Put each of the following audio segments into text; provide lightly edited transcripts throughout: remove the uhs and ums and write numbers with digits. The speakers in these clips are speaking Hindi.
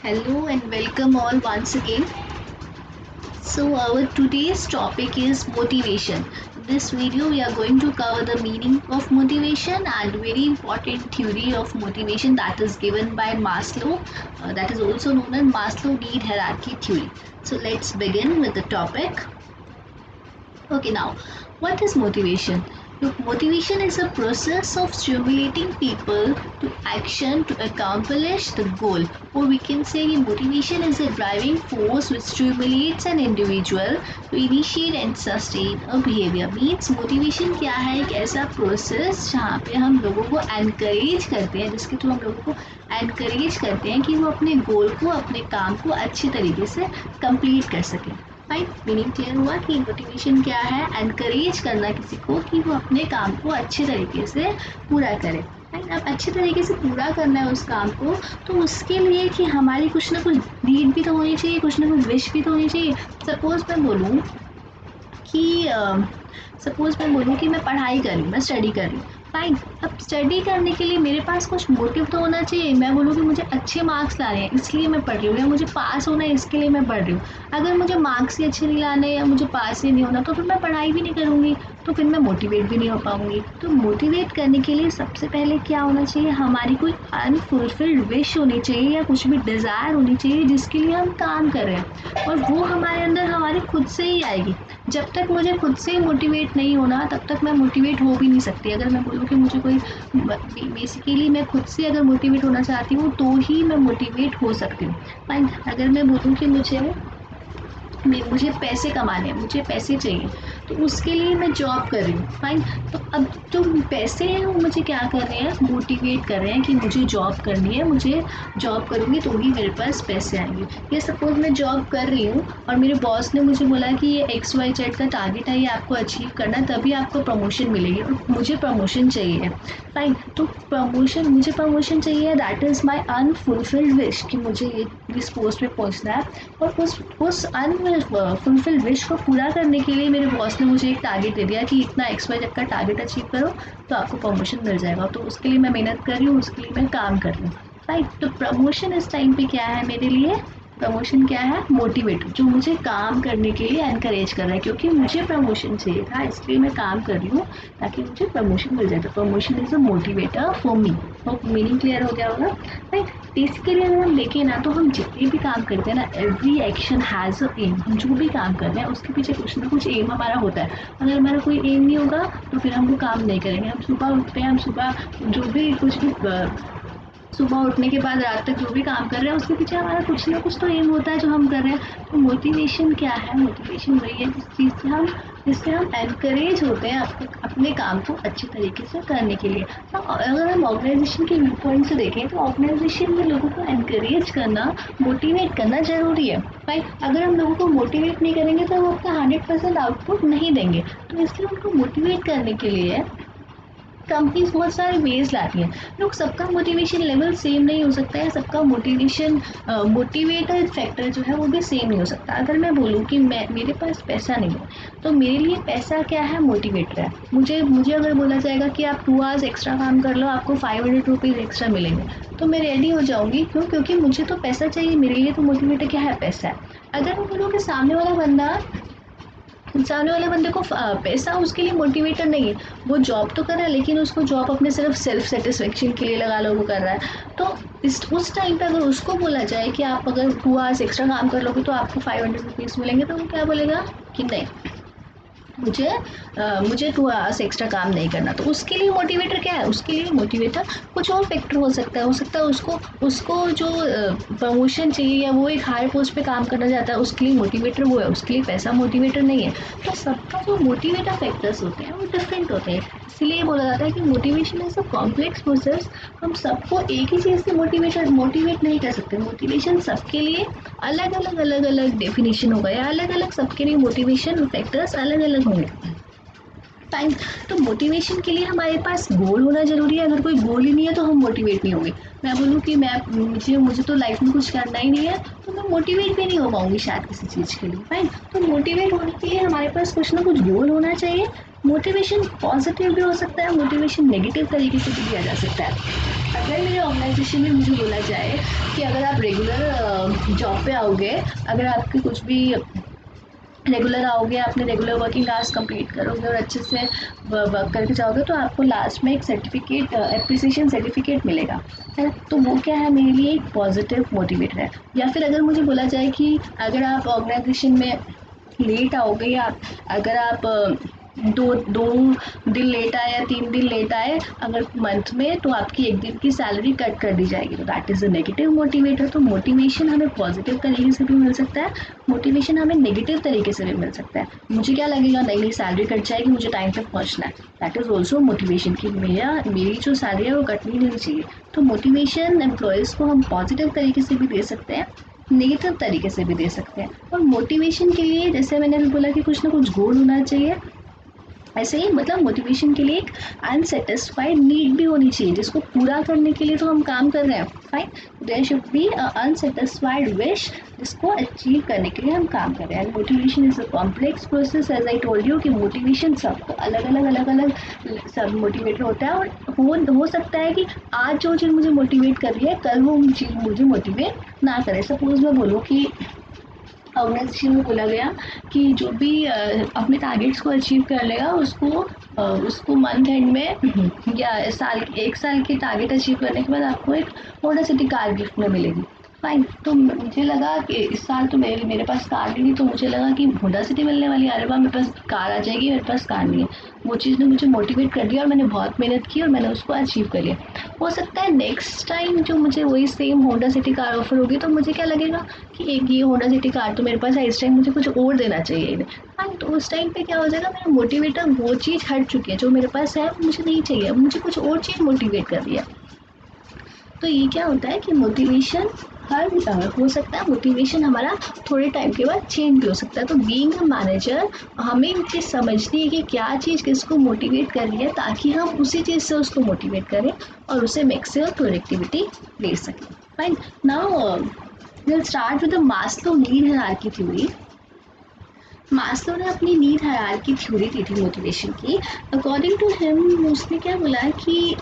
Hello and welcome all once again. So our today's topic is motivation. In this video we are going to cover the meaning of motivation and very important theory of motivation that is given by Maslow, that is also known as Maslow need hierarchy theory. So let's begin with the topic. Okay, now what is motivation? Look, motivation is a process of stimulating people to action to accomplish the goal, or we can say motivation is a driving force which stimulates an individual to initiate and sustain a behavior. Means motivation क्या है? एक ऐसा प्रोसेस जहाँ पे हम लोगों को एनकरेज करते हैं, जिसके थ्रू हम लोगों को एनकरेज करते हैं कि वो अपने गोल को, अपने काम को अच्छी तरीके से कंप्लीट कर सकें. फाइन, मीनिंग क्लियर हुआ कि मोटिवेशन क्या है? एनकरेज करना किसी को कि वो अपने काम को अच्छे तरीके से पूरा करे. फाइन, अब अच्छे तरीके से पूरा करना है उस काम को, तो उसके लिए कि हमारी कुछ ना कुछ नीड भी तो होनी चाहिए, कुछ ना कुछ विश भी तो होनी चाहिए. सपोज मैं बोलूँ कि मैं पढ़ाई कर रही हूँ, मैं स्टडी कर रही हूँ. फाइन, अब स्टडी करने के लिए मेरे पास कुछ मोटिव तो होना चाहिए. मैं बोलूँ कि मुझे अच्छे मार्क्स लाने हैं इसलिए मैं पढ़ रही हूँ, या मुझे पास होना है इसके लिए मैं पढ़ रही हूँ. अगर मुझे मार्क्स ही अच्छे नहीं लाने या मुझे पास ही नहीं होना तो फिर मैं पढ़ाई भी नहीं करूँगी, तो फिर मैं मोटिवेट भी नहीं हो पाऊँगी. तो मोटिवेट करने के लिए सबसे पहले क्या होना चाहिए? हमारी कोई अनफुलफिल्ड विश होनी चाहिए या कुछ भी डिज़ायर होनी चाहिए जिसके लिए हम काम कर रहे हैं, और वो हमारे अंदर हमारे खुद से ही आएगी. जब तक मुझे खुद से मोटिवेट नहीं होना तब तक मैं मोटिवेट हो भी नहीं सकती. अगर मैं बोलूँ कि मुझे कोई बेसिकली मैं खुद से अगर मोटिवेट होना चाहती हूँ तो ही मैं मोटिवेट हो सकती हूँ. फाइन, अगर मैं बोलूँ कि मुझे पैसे कमाने हैं, मुझे पैसे चाहिए, तो उसके लिए मैं जॉब कर रही हूँ. फाइन, तो अब जो पैसे हैं वो मुझे क्या कर रहे हैं? मोटिवेट कर रहे हैं कि मुझे जॉब करनी है, मुझे जॉब करूँगी तो ही मेरे पास पैसे आएंगे. या सपोज मैं जॉब कर रही हूँ और मेरे बॉस ने मुझे बोला कि ये XYZ का टारगेट है, ये आपको अचीव करना, तभी आपको प्रमोशन मिलेगी, और मुझे प्रमोशन चाहिए. फाइन, तो मुझे प्रमोशन चाहिए, that is my unfulfilled wish कि मुझे इस पोस्ट पे पहुँचना है. और उस अनफुलफिल्ड विश को पूरा करने के लिए मेरे बॉस ने मुझे एक टारगेट दे दिया कि इतना XYZ का टारगेट अचीव करो तो आपको प्रमोशन मिल जाएगा. तो उसके लिए मैं मेहनत कर रही हूँ, उसके लिए मैं काम कर रही हूँ. राइट, तो प्रमोशन इस टाइम पे क्या है मेरे लिए? प्रमोशन क्या है? मोटिवेट, जो मुझे काम करने के लिए एनकरेज कर रहा है, क्योंकि मुझे प्रमोशन चाहिए था इसलिए मैं काम कर रही हूँ ताकि मुझे प्रमोशन मिल जाए. तो promotion is a motivator for me. तो मीनिंग क्लियर हो गया होगा. राइट, बेसिकली अगर हम देखें ना तो हम जितने भी काम करते हैं ना, every action has a aim. हम जो भी काम कर रहे हैं उसके पीछे कुछ ना कुछ एम हमारा होता है. अगर हमारा कोई एम नहीं होगा तो फिर हम वो काम नहीं करेंगे. हम सुबह उठते हैं, हम सुबह जो भी कुछ भी सुबह उठने के बाद रात तक जो भी काम कर रहे हैं उसके पीछे हमारा कुछ ना कुछ तो एम होता है जो हम कर रहे हैं. तो मोटिवेशन क्या है? मोटिवेशन वही है जिससे हम एनकरेज होते हैं अपने काम को अच्छे तरीके से करने के लिए. तो अगर हम ऑर्गेनाइजेशन के व्यू पॉइंट से देखें तो ऑर्गेनाइजेशन में लोगों को एनकरेज करना, मोटिवेट करना ज़रूरी है. राइट, अगर हम लोगों को मोटिवेट नहीं करेंगे तो वो अपना 100% आउटपुट नहीं देंगे. तो इसलिए उनको मोटिवेट करने के लिए कंपनीज बहुत सारे वेज लाती हैं. लोग, सबका मोटिवेशन लेवल सेम नहीं हो सकता है, सबका मोटिवेटर फैक्टर जो है वो भी सेम नहीं हो सकता. अगर मैं बोलूँ कि मेरे पास पैसा नहीं है तो मेरे लिए पैसा क्या है? मोटिवेटर है. मुझे अगर बोला जाएगा कि आप 2 आवर्स एक्स्ट्रा काम कर लो, आपको 500 रुपीज़ एक्स्ट्रा मिलेंगे, तो मैं रेडी हो जाऊँगी. क्यों? क्योंकि मुझे तो पैसा चाहिए. मेरे लिए तो मोटिवेटर क्या है? पैसा है. अगर मैं बोलूँ कि सामने वाले बंदे को पैसा उसके लिए मोटिवेटर नहीं है, वो जॉब तो कर रहा है लेकिन उसको जॉब अपने सिर्फ सेल्फ सेटिस्फेक्शन के लिए लगा लो वो कर रहा है. तो उस टाइम पे अगर उसको बोला जाए कि आप अगर 2 आवर्स एक्स्ट्रा काम कर लोगे तो आपको 500 रुपीज़ मिलेंगे, तो वो क्या बोलेगा कि नहीं, मुझे 2 आवर्स एक्स्ट्रा काम नहीं करना. तो उसके लिए मोटिवेटर क्या है? उसके लिए मोटिवेटर कुछ और फैक्टर हो सकता है उसको जो प्रमोशन चाहिए या वो एक हायर पोस्ट पे काम करना चाहता है, उसके लिए मोटिवेटर वो है, उसके लिए पैसा मोटिवेटर नहीं है. तो सबका जो मोटिवेटर फैक्टर्स होते हैं वो डिफरेंट होते हैं. इसलिए बोला जाता है कि motivation is a complex process. हम सबको एक ही चीज़ से मोटिवेट नहीं कर सकते. मोटिवेशन सबके लिए अलग अलग डेफिनेशन होगा, या अलग अलग सबके लिए मोटिवेशन फैक्टर्स अलग अलग होंगे. टाइम, तो मोटिवेशन के लिए हमारे पास गोल होना ज़रूरी है. अगर कोई गोल ही नहीं है तो हम मोटिवेट नहीं होंगे. मैं बोलूँ कि मुझे तो लाइफ में कुछ करना ही नहीं है तो मैं मोटिवेट भी नहीं हो पाऊँगी शायद किसी चीज़ के लिए. फाइन, तो मोटिवेट होने के लिए हमारे पास कुछ ना कुछ गोल होना चाहिए. मोटिवेशन पॉजिटिव भी हो सकता है, मोटिवेशन नेगेटिव तरीके से भी दिया जा सकता है. अगर मेरे ऑर्गेनाइजेशन में मुझे बोला जाए कि अगर आप रेगुलर जॉब पे आओगे, अगर आपके कुछ भी रेगुलर आओगे, आपने रेगुलर वर्किंग आवर्स कंप्लीट करोगे और अच्छे से वर्क करके जाओगे, तो आपको लास्ट में एक सर्टिफिकेट, एप्रिसिएशन सर्टिफिकेट मिलेगा, है। तो वो क्या है, मेरे लिए एक पॉजिटिव मोटिवेटर है। या फिर अगर मुझे बोला जाए कि अगर आप ऑर्गेनाइजेशन में लेट आओगे, या अगर आप दो दो दिन लेट आए या 3 दिन लेट आए अगर मंथ में, तो आपकी 1 दिन की सैलरी कट कर दी जाएगी। तो that is a negative motivator. तो मोटिवेशन हमें पॉजिटिव तरीके से भी मिल सकता है, मोटिवेशन हमें नेगेटिव तरीके से भी मिल सकता है। मुझे क्या लगेगा, नहीं मेरी सैलरी कट जाएगी, मुझे टाइम पे पहुंचना है, दैट इज़ ऑल्सो मोटिवेशन कि मेरी जो सैलरी है वो कटनी नहीं चाहिए। तो मोटिवेशन एम्प्लॉयज़ को हम पॉजिटिव तरीके से भी दे सकते हैं, नेगेटिव तरीके से भी दे सकते हैं। और मोटिवेशन के लिए जैसे मैंने अभी बोला कि कुछ ना कुछ गोल होना चाहिए, ऐसे ही मतलब मोटिवेशन के लिए एक अनसेटिस्फाइड नीड भी होनी चाहिए, जिसको पूरा करने के लिए तो हम काम कर रहे हैं, fine. There should be a unsatisfied wish, जिसको अचीव करने के लिए हम काम कर रहे हैं। Motivation is a complex process, as I told you कि मोटिवेशन सबको अलग अलग सब मोटिवेटर होता है। और हो सकता है कि आज जो चीज़ मुझे मोटिवेट कर रही है, कल वो चीज़ मुझे मोटिवेट ना करे। सपोज मैं बोलूँ कि ऑर्गेनाइजेशन में बोला गया कि जो भी अपने टारगेट्स को अचीव कर लेगा, उसको मंथ एंड में या 1 साल के टारगेट अचीव करने के बाद आपको एक होंडा सिटी कार गिफ्ट में मिलेगी, फाइन। तो मुझे लगा कि इस साल तो मेरे पास कार नहीं थी, तो मुझे लगा कि होंडा सिटी मिलने वाली है, अरे वाह मेरे पास कार आ जाएगी, मेरे पास कार नहीं है। वो चीज़ ने मुझे मोटिवेट कर दिया और मैंने बहुत मेहनत की और मैंने उसको अचीव कर लिया। हो सकता है नेक्स्ट टाइम जो मुझे वही same Honda city car offer होगी, तो मुझे क्या लगेगा कि एक ये होंडा सिटी कार तो मेरे पास है, इस टाइम मुझे कुछ और देना चाहिए इन्हें, हाँ। तो उस टाइम पे क्या हो जाएगा, मेरा मोटिवेटर वो चीज़ हट चुकी है, जो मेरे पास है वो मुझे नहीं चाहिए, मुझे कुछ और चीज़ मोटिवेट कर रही है। तो ये क्या होता है कि मोटिवेशन हर हो सकता है, मोटिवेशन हमारा थोड़े टाइम के बाद चेंज भी हो सकता है। तो बीइंग अ मैनेजर हमें ये चीज़ समझनी है कि क्या चीज़ किसको मोटिवेट कर रही है, ताकि हम उसी चीज़ से उसको मोटिवेट करें और उसे मैक्सिमम प्रोडक्टिविटी ले सकें, fine. Now will start with the Maslow need hierarchy theory. Maslow ने अपनी नीड हायरार्की थ्योरी दी थी मोटिवेशन की। अकॉर्डिंग टू हिम उसने क्या बोला कि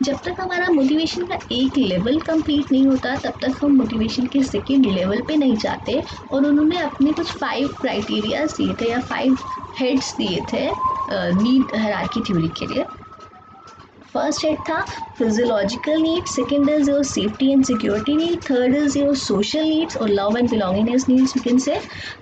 जब तक हमारा मोटिवेशन का एक लेवल कंप्लीट नहीं होता, तब तक हम मोटिवेशन के सेकेंड लेवल पे नहीं जाते। और उन्होंने अपने कुछ 5 क्राइटेरियाज दिए थे या 5 हेड्स दिए थे नीड हायरार्की थ्योरी के लिए। फर्स्ट हेड था physiological need, second is your safety and security need, third is your social needs और love and belongingness needs we can say,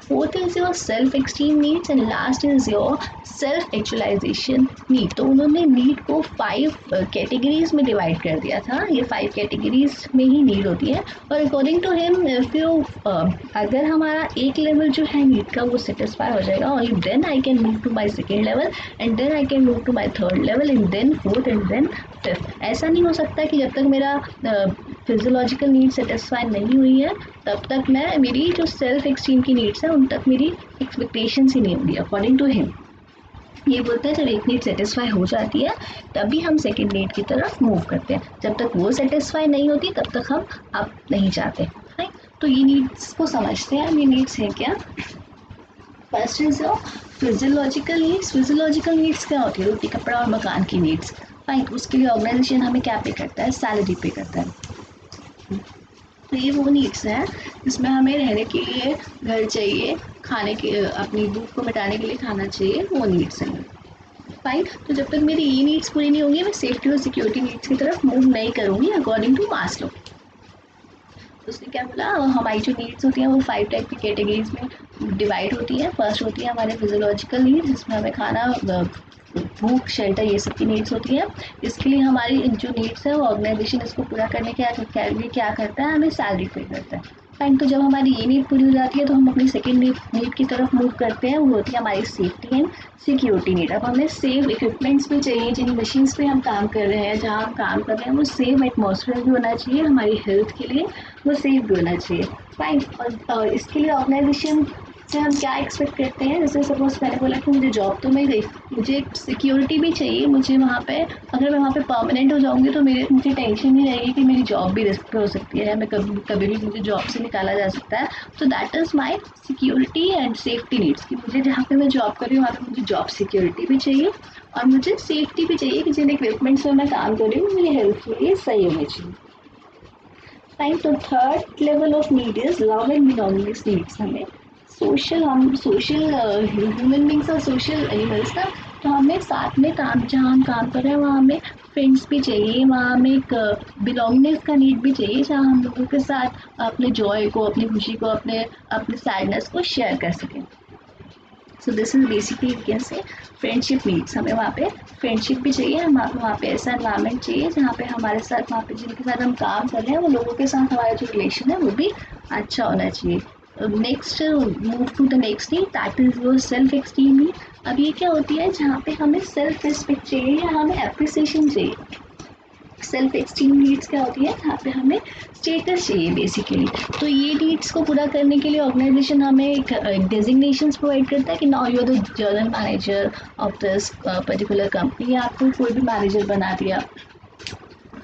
fourth is your self esteem needs and last is your self actualization need. तो उन्होंने नीड को 5 कैटेगरीज में डिवाइड कर दिया था, ये 5 कैटेगरीज में ही नीड होती है। और according to him if you अगर हमारा एक लेवल जो है नीड का वो सेटिस्फाई हो जाएगा, only then I can move to my second level and then I can move to my third level and then fourth and then fifth. ऐसा नहीं हो सकता कि जब तक मेरा फिजियोलॉजिकल नीड सेटिस्फाई नहीं हुई है, तब तक मैं मेरी जो सेल्फ एक्सटीम की नीड्स है उन तक मेरी एक्सपेक्टेशंस ही नहीं होंगी। अकॉर्डिंग टू हिम ये बोलते हैं जब एक नीड सेटिस्फाई हो जाती है तभी हम सेकेंड नीड की तरफ मूव करते हैं, जब तक वो सेटिस्फाई नहीं होती तब तक हम अब नहीं जाते, राइट। तो ये नीड्स को समझते हैं, ये नीड्स हैं क्या। First is physiological needs. Physiological needs क्या होती है, रोटी कपड़ा और मकान की नीड्स, राइट। उसके लिए ऑर्गेनाइजेशन हमें क्या पे करता है, सैलरी पे करता है। तो ये वो नीड्स हैं जिसमें हमें रहने के लिए घर चाहिए, खाने के अपनी भूख को मिटाने के लिए खाना चाहिए, वो नीड्स हैं, फाइन। तो जब तक मेरी ये नीड्स पूरी नहीं होंगी, मैं सेफ्टी और सिक्योरिटी नीड्स की तरफ मूव नहीं करूँगी अकॉर्डिंग टू मास्लो। उसने क्या बोला, हमारी जो नीड्स होती हैं वो 5 टाइप की कैटेगरीज में डिवाइड होती हैं। फर्स्ट होती है हमारे फिजियोलॉजिकल नीड्स, जिसमें हमें खाना, भूख, शेल्टर, ये सब की नीड्स होती हैं। इसके लिए हमारी जो नीड्स है वो ऑर्गेनाइजेशन इसको पूरा करने के लिए क्या करता है, हमें सैलरी पे करता है, फाइन। तो जब हमारी ये नीड पूरी हो जाती है तो हम अपनी सेकेंड नीड की तरफ मूव करते हैं, वो होती है हमारी सेफ्टी एंड सिक्योरिटी नीड। अब हमें सेफ इक्विपमेंट्स भी चाहिए, जिन मशीन्स पे हम काम कर रहे हैं, जहाँ हम काम कर रहे हैं वो सेफ एटमॉस्फेयर भी होना चाहिए, हमारी हेल्थ के लिए वो सेफ भी होना चाहिए, फाइन। और इसके लिए ऑर्गेनाइजेशन से हम क्या एक्सपेक्ट करते हैं, जैसे सपोज मैंने बोला कि मुझे जॉब तो मिल गई, मुझे सिक्योरिटी भी चाहिए, मुझे वहाँ पे अगर मैं वहाँ पे परमानेंट हो जाऊँगी तो मुझे टेंशन नहीं रहेगी कि मेरी जॉब भी रिस्क पे हो सकती है, मैं कभी भी मुझे जॉब से निकाला जा सकता है। तो that is my security and safety needs, कि मुझे जहाँ पे मैं जॉब कर रही हूँ वहाँ पे मुझे जॉब सिक्योरिटी भी चाहिए और मुझे सेफ्टी भी चाहिए कि जिन इक्विपमेंट्स में मैं काम कर रही हूँ मेरी हेल्थ के लिए सही होनी चाहिए, फाइन। तो third level of need is love and belongings needs. हमें सोशल, हम सोशल ह्यूमन बींग्स और सोशल एनिमल्स ना, तो हमें साथ में काम, जहाँ हम काम कर रहे हैं वहाँ हमें फ्रेंड्स भी चाहिए, वहाँ हमें एक बिलोंगिंग्स का नीड भी चाहिए, जहाँ हम लोगों के साथ अपने जॉय को, अपनी खुशी को, अपने अपने सैडनेस को शेयर कर सकें। So this is basically can say friendship needs. हमें वहाँ पे फ्रेंडशिप भी चाहिए, हम वहाँ पे ऐसा एनवायरनमेंट चाहिए जहाँ पे हमारे साथ, वहाँ पे जिनके साथ हम काम कर रहे हैं वो लोगों के साथ हमारा जो रिलेशन है वो भी अच्छा होना चाहिए। Next, move to the next need, that is your self esteem need. अब ये क्या होती है, जहाँ पे हमें सेल्फ रिस्पेक्ट चाहिए या हमें अप्रिसिएशन चाहिए। सेल्फ एक्सटीम नीड्स क्या होती है, जहाँ पे हमें स्टेटस चाहिए बेसिकली। तो ये नीड्स को पूरा करने के लिए ऑर्गेनाइजेशन हमें एक डेजिग्नेशंस प्रोवाइड करता है कि now you are the general manager of this particular company, या आपको कोई भी मैनेजर बना दिया।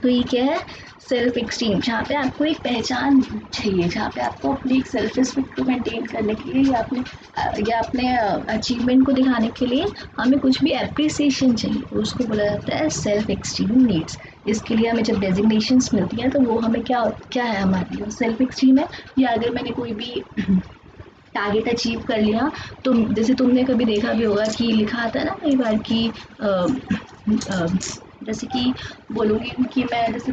तो ये क्या है, सेल्फ एक्सटीम, जहाँ पे आपको एक पहचान चाहिए, जहाँ पे आपको अपनी एक सेल्फ रिस्पेक्ट को मेंटेन करने के लिए या अपने अचीवमेंट को दिखाने के लिए हमें कुछ भी अप्रिसिएशन चाहिए, तो उसको बोला जाता है सेल्फ एक्सटीम नीड्स। इसके लिए हमें जब डेजिग्नेशंस मिलती हैं तो वो हमें क्या क्या है, हमारे लिए सेल्फ एक्सटीम है। या अगर मैंने कोई भी टारगेट अचीव कर लिया, तो जैसे तुमने कभी देखा भी होगा कि लिखा आता है ना कई बार कि जैसे कि बोलूँगी कि मैं जैसे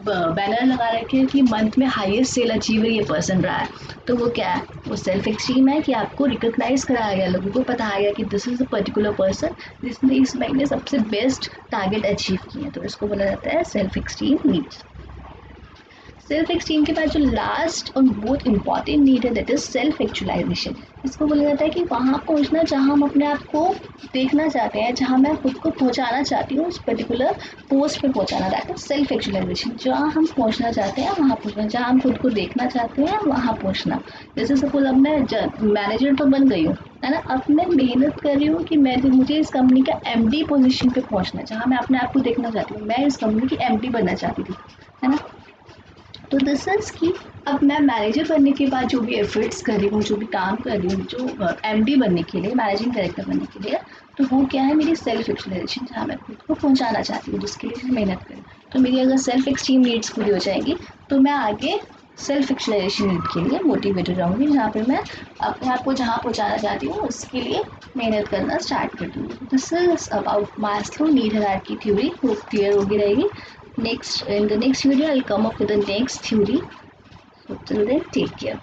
बैनर लगा रखे हैं कि मंथ में हाईएस्ट सेल अचीवर ये पर्सन रहा है, तो वो क्या है, वो सेल्फ एक्सट्रीम है कि आपको रिकॉग्नाइज कराया गया, लोगों को बताया गया कि this is a particular person जिसने इस महीने सबसे बेस्ट टारगेट अचीव किए हैं, तो इसको बोला जाता है सेल्फ एक्सट्रीम नीड्स। सेल्फ एक्सटीम के बाद जो लास्ट और बहुत इंपॉर्टेंट नीड है दैट इज सेल्फ एक्चुअलाइजेशन। इसको बोला जाता है कि वहाँ पहुँचना जहाँ हम अपने आप को देखना चाहते हैं, जहाँ मैं खुद को पहुँचाना चाहती हूँ, उस पर्टिकुलर पोस्ट पे पहुँचाना, दैट इज सेल्फ एक्चुअलाइजेशन। जहाँ हम पहुँचना चाहते हैं वहाँ पहुँचना, जहाँ हम खुद को देखना चाहते हैं वहाँ पहुँचना। जैसे सपोज अब मैं मैनेजर तो बन गई हूँ, है ना, अब मैं मेहनत कर रही हूँ कि मुझे इस कंपनी का MD पोजीशन पे पहुँचना है, जहाँ मैं अपने आप को देखना चाहती हूँ, मैं इस कंपनी की MD बनना चाहती थी, है ना। तो दिस इज़ कि अब मैं मैनेजर बनने के बाद जो भी एफर्ट्स कर रही हूँ, जो भी काम कर रही हूँ, जो MD बनने के लिए, मैनेजिंग डायरेक्टर बनने के लिए, तो वो क्या है, मेरी सेल्फ एक्चुअलाइजेशन, जहाँ मैं खुद को पहुँचाना चाहती हूँ, जिसके लिए मैं मेहनत करूँ। तो मेरी अगर सेल्फ एक्सट्रीम नीड्स पूरी हो जाएगी तो मैं आगे सेल्फ एक्चुअलाइजेशन नीड के लिए मोटिवेट हो जाऊँगी, जहाँ पर मैं अपने आप को जहाँ पहुँचाना चाहती हूँ उसके लिए मेहनत करना स्टार्ट कर दूँगी। This is about Maslow need hierarchy theory. वो क्लियर होगी रहेगी। In the next video I'll come up with the next theory. So till then, take care.